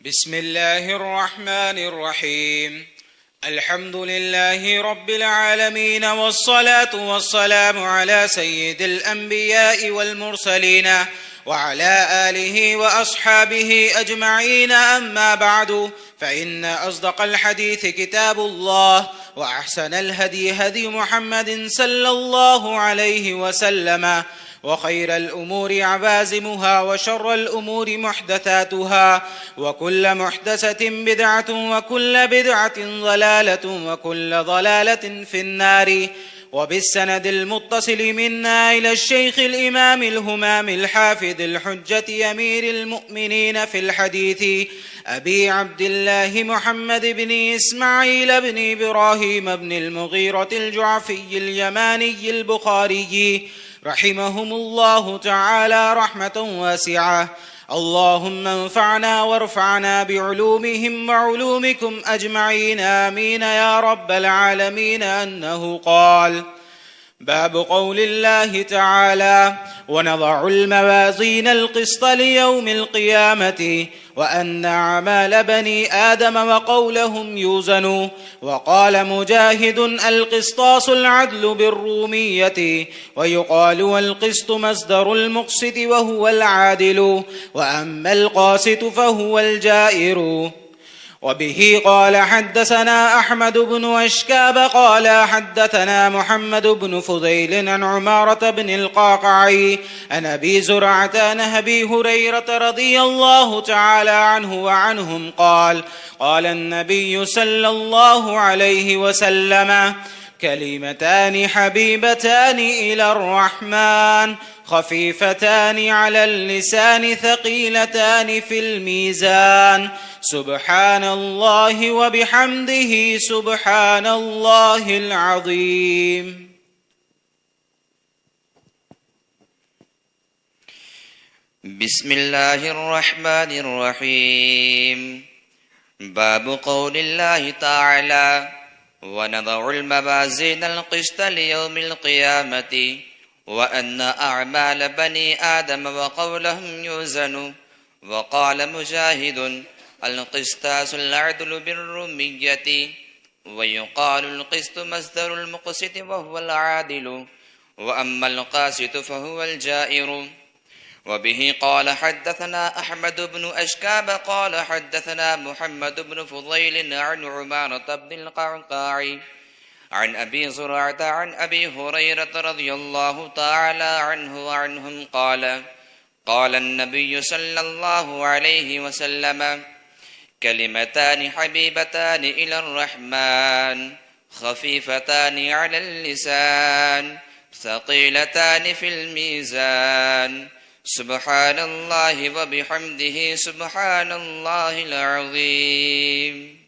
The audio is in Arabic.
بسم الله الرحمن الرحيم. الحمد لله رب العالمين، والصلاة والسلام على سيد الأنبياء والمرسلين وعلى آله وأصحابه أجمعين. أما بعد، فإن أصدق الحديث كتاب الله، وأحسن الهدي هدي محمد صلى الله عليه وسلم، وخير الأمور عبازمها، وشر الأمور محدثاتها، وكل محدثة بدعة، وكل بدعة ضلالة، وكل ضلالة في النار. وبالسند المتصل منا إلى الشيخ الإمام الهمام الحافظ الحجة أمير المؤمنين في الحديث أبي عبد الله محمد بن إسماعيل بن إبراهيم بن المغيرة الجعفي اليماني البخاري رحمهم الله تعالى رحمة واسعة. اللهم انفعنا وارفعنا بعلومهم وعلومكم أجمعين، آمين يا رب العالمين. أنه قال: باب قول الله تعالى: ونضع الموازين القسط ليوم القيامة وأن أعمال بني آدم وقولهم يوزن. وقال مجاهد: القسطاس العدل بالرومية، ويقال والقسط مصدر المقسط وهو العادل، وأما القاسط فهو الجائر. وبه قال حدثنا أحمد بن أشكاب قال حدثنا محمد بن فضيل عن عمارة بن القعقاع عن أبي زرعة عن أبي هريرة رضي الله تعالى عنه وعنهم قال: قال النبي صلى الله عليه وسلم: كلمتان حبيبتان إلى الرحمن، خفيفتان على اللسان، ثقيلتان في الميزان، سبحان الله وبحمده سبحان الله العظيم. بسم الله الرحمن الرحيم. باب قول الله تعالى: ونضع الموازين القسط ليوم القيامة وأن أعمال بني آدم وقولهم يوزن. وقال مجاهد: القسطاس العدل بالرومية، ويقال القسط مصدر المقسط وهو العادل، وأما القاسط فهو الجائر. وبه قال حدثنا أحمد بن أشكاب قال حدثنا محمد بن فضيل عن عمارة بن القعقاع عن أبي زرعة عن أبي هريرة رضي الله تعالى عنه وعنهم قال: قال النبي صلى الله عليه وسلم: كلمتان حبيبتان إلى الرحمن، خفيفتان على اللسان، ثقيلتان في الميزان، سبحان الله وبحمده سبحان الله العظيم.